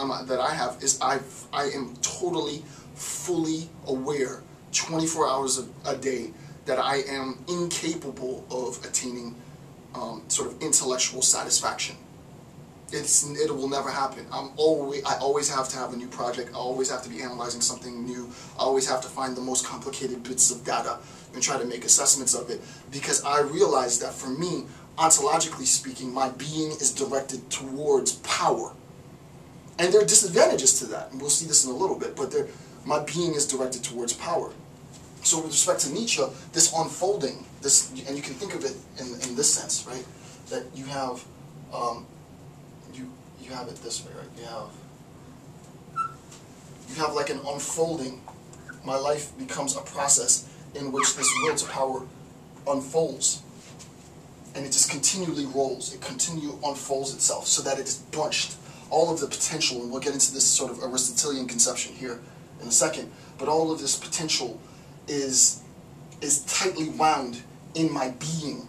dilemma that I have is I am totally, fully aware, 24 hours a day, that I am incapable of attaining sort of intellectual satisfaction. It will never happen. I always have to have a new project. I always have to be analyzing something new. I always have to find the most complicated bits of data and try to make assessments of it, because I realize that for me, ontologically speaking, my being is directed towards power. And there are disadvantages to that, and we'll see this in a little bit, but my being is directed towards power. So with respect to Nietzsche, this unfolding, and you can think of it in this sense, right? That you have, you have it this way, right? You have like an unfolding. My life becomes a process in which this will to power unfolds, and it just continually rolls. It continually unfolds itself so that it is bunched. All of the potential, and we'll get into this sort of Aristotelian conception here in a second, but all of this potential is tightly wound in my being.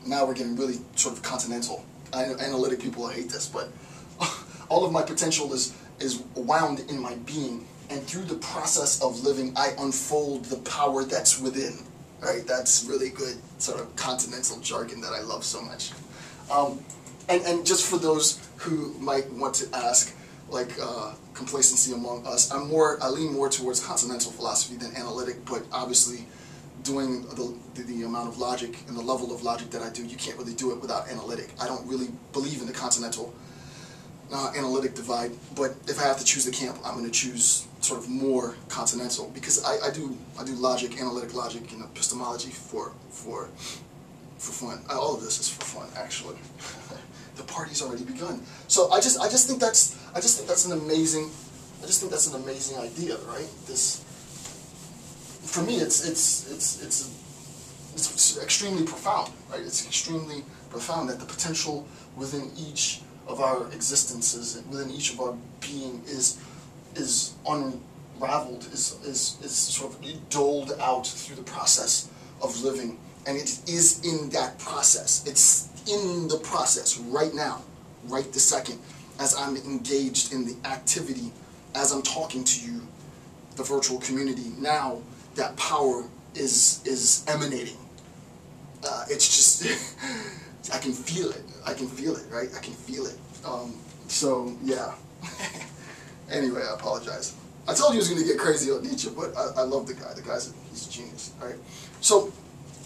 Now we're getting really sort of continental. Analytic people hate this, but all of my potential is wound in my being, and through the process of living, I unfold the power that's within. Right? That's really good sort of continental jargon that I love so much. And just for those who might want to ask, like complacency among us, I lean more towards continental philosophy than analytic, but obviously doing the amount of logic and the level of logic that I do, you can't really do it without analytic. I don't really believe in the continental analytic divide, but if I have to choose the camp, I'm going to choose sort of more continental, because I do logic, analytic logic, and epistemology for fun. All of this is for fun, actually. The party's already begun. So I just think that's an amazing idea, right? This, for me, it's extremely profound, right? It's extremely profound that the potential within each of our existences, within each of our being, is unraveled, is sort of doled out through the process of living, and it is in that process. It's in the process right now, right this second, as I'm engaged in the activity, as I'm talking to you, the virtual community. Now that power is emanating. It's just I can feel it. I can feel it, right? I can feel it. So yeah. Anyway, I apologize. I told you it was going to get crazy on Nietzsche, but I love the guy. He's a genius. All right. So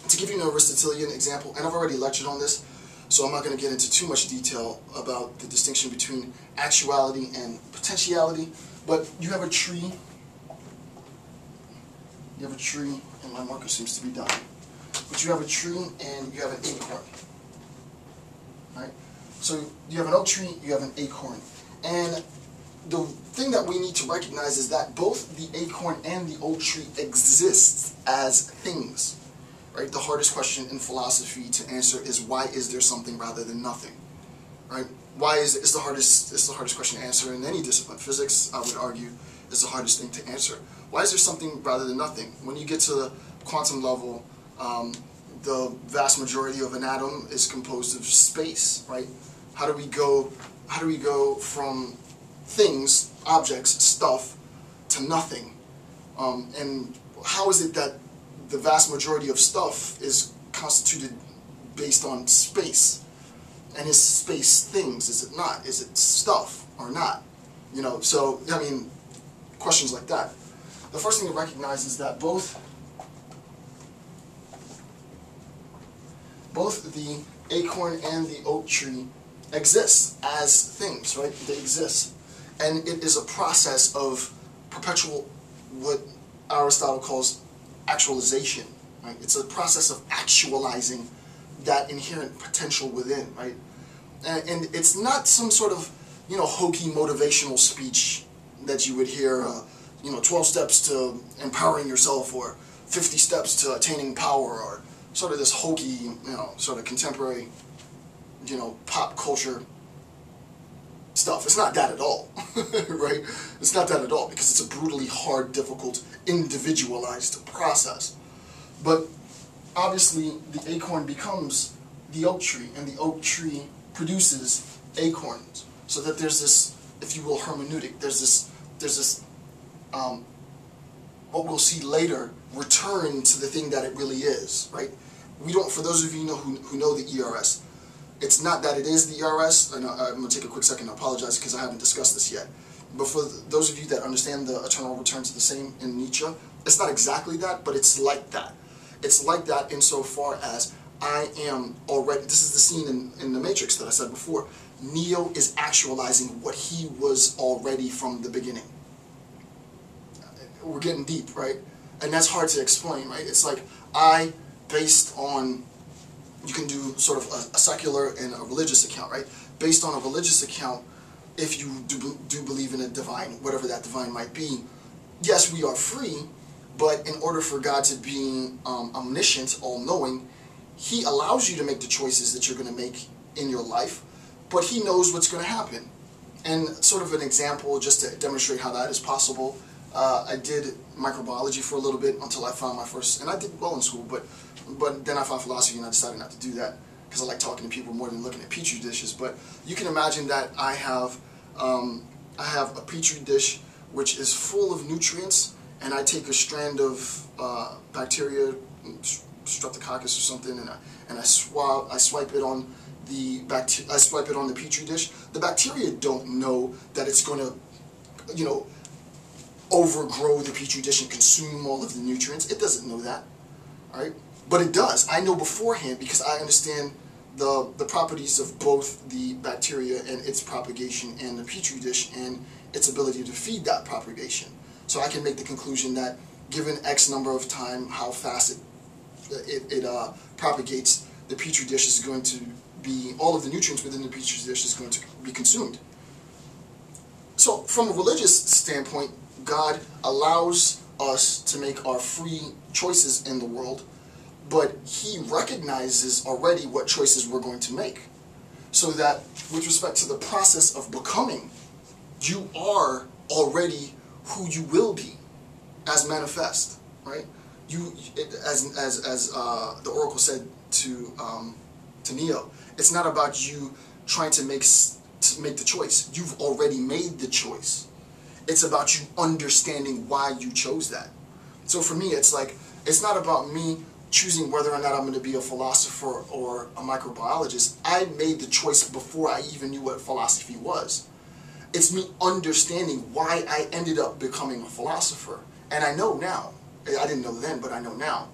to give you an Aristotelian example, and I've already lectured on this, so I'm not going to get into too much detail about the distinction between actuality and potentiality, but you have a tree. You have a tree, and my marker seems to be dying. But you have a tree and you have an acorn. Right? So you have an oak tree, you have an acorn. And the thing that we need to recognize is that both the acorn and the oak tree exist as things. Right? The hardest question in philosophy to answer is, why is there something rather than nothing? Right? Why is it's the hardest question to answer in any discipline. Physics, I would argue, is the hardest thing to answer. Why is there something rather than nothing? When you get to the quantum level, the vast majority of an atom is composed of space, right? How do we go from things, objects, stuff, to nothing? And how is it that the vast majority of stuff is constituted based on space? And is space things? Is it not? Is it stuff or not? You know, so, I mean, questions like that. The first thing to recognize is that both the acorn and the oak tree exist as things, right? They exist. And it is a process of perpetual, what Aristotle calls actualization, right? It's a process of actualizing that inherent potential within, right? And it's not some sort of, you know, hokey motivational speech that you would hear, 12 steps to empowering yourself, or 50 steps to attaining power, or sort of this hokey, sort of contemporary, pop culture stuff. It's not that at all, right? It's not that at all, because it's a brutally hard, difficult, individualized process. But obviously, the acorn becomes the oak tree, and the oak tree produces acorns, so that there's this if you will, hermeneutic. There's this what we'll see later, return to the thing that it really is, right? We don't, for those of you who know the ERS, it's not that it is the ERS, and I'm going to take a quick second to apologize because I haven't discussed this yet. But for those of you that understand the eternal return to the same in Nietzsche, it's not exactly that, but it's like that. It's like that insofar as I am already, this is the scene in the Matrix that I said before, Neo is actualizing what he was already from the beginning. We're getting deep, right? And that's hard to explain, right? It's like based on, you can do sort of a secular and a religious account, right? Based on a religious account, if you do believe in a divine, whatever that divine might be, yes, we are free, but in order for God to be omniscient, all-knowing, He allows you to make the choices that you're going to make in your life, but He knows what's going to happen. And sort of an example, just to demonstrate how that is possible, I did microbiology for a little bit until I found my first, and I did well in school, but then I found philosophy and I decided not to do that because I like talking to people more than looking at petri dishes. But you can imagine that I have a petri dish which is full of nutrients, and I take a strand of bacteria, streptococcus or something, and I swipe it on the petri dish. The bacteria don't know that it's going to, overgrow the petri dish and consume all of the nutrients. It doesn't know that, right? But it does. I know beforehand because I understand the properties of both the bacteria and its propagation and the petri dish and its ability to feed that propagation. So I can make the conclusion that given X number of time, how fast it propagates, the petri dish is going to be, all of the nutrients within the petri dish is going to be consumed. So from a religious standpoint, God allows us to make our free choices in the world, but He recognizes already what choices we're going to make. So that with respect to the process of becoming, you are already who you will be as manifest, right? As the oracle said to Neo, it's not about you trying to make the choice. You've already made the choice. It's about you understanding why you chose that. So for me, it's like, it's not about me choosing whether or not I'm going to be a philosopher or a microbiologist. I made the choice before I even knew what philosophy was. It's me understanding why I ended up becoming a philosopher. And I know now. I didn't know then, but I know now.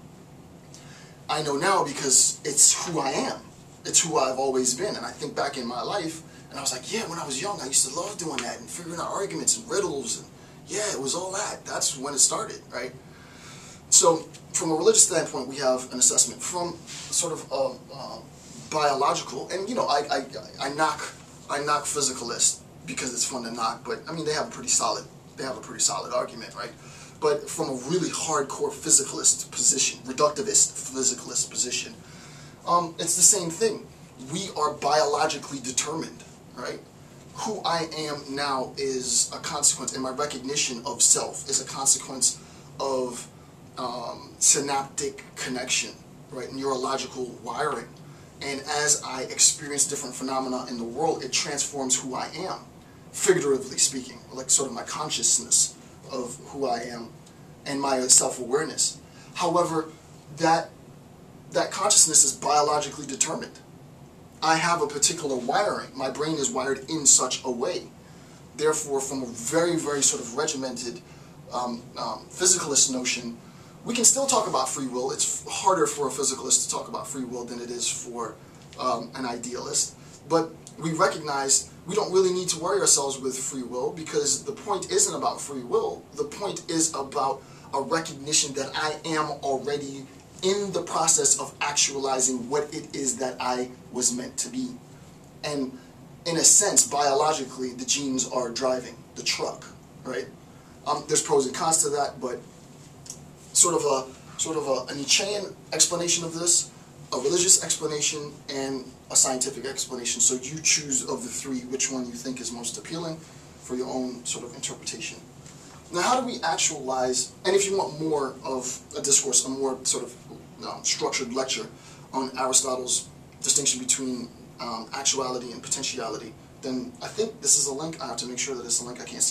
I know now because it's who I am. It's who I've always been. And I think back in my life, and I was like, yeah, when I was young, I used to love doing that and figuring out arguments and riddles. And yeah, it was all that. That's when it started, right? So from a religious standpoint, we have an assessment. From sort of biological, and I knock physicalists because it's fun to knock, but I mean they have a pretty solid argument, right? But from a really hardcore physicalist position, reductivist physicalist position, it's the same thing. We are biologically determined, right? Who I am now is a consequence, and my recognition of self is a consequence of synaptic connection, right? Neurological wiring. And as I experience different phenomena in the world, it transforms who I am, figuratively speaking, like sort of my consciousness of who I am and my self-awareness. However, that consciousness is biologically determined. I have a particular wiring. My brain is wired in such a way. Therefore, from a very, very sort of regimented physicalist notion, we can still talk about free will. It's harder for a physicalist to talk about free will than it is for an idealist. But we recognize we don't really need to worry ourselves with free will because the point isn't about free will. The point is about a recognition that I am already in the process of actualizing what it is that I was meant to be. And in a sense, biologically, the genes are driving the truck, right? There's pros and cons to that, but sort of a Nietzschean explanation of this, a religious explanation, and a scientific explanation. So you choose of the three which one you think is most appealing for your own sort of interpretation. Now, how do we actualize, and if you want more of a discourse, a more sort of structured lecture on Aristotle's distinction between actuality and potentiality, then I think this is a link. I have to make sure that it's a link. I can't see it.